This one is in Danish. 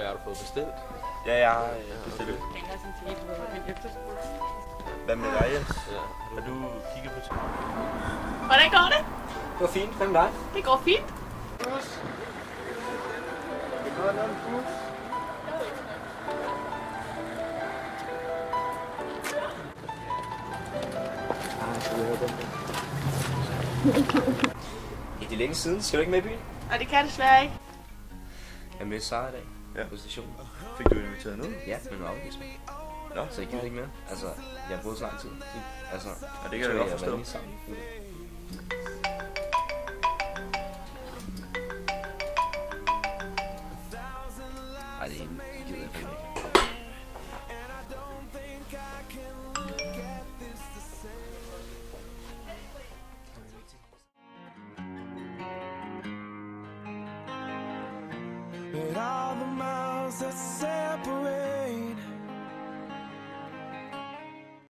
Hvad har du fået bestilt? Ja, jeg har bestilt. Jeg er sådan til en efterskole. Hvad med dig, Jens? Ja. Har du kigget på ting? Hvordan går det? Det går fint. Hvad med dig? Det går fint. Bus. Det går noget bus. Det er længe siden. Skal du ikke med i byen? Og det kan jeg desværre ikke. Jeg mødte Sara i dag. Ja. På stationen. Fik du inviteret ned? Ja, men var afvist mig. Nå, Så jeg gider ikke mere. Altså, jeg har boet så lang tid. Altså, ja, det kan jeg godt forstå. lige sammen. Ej, det gider jeg ikke. But all the miles that say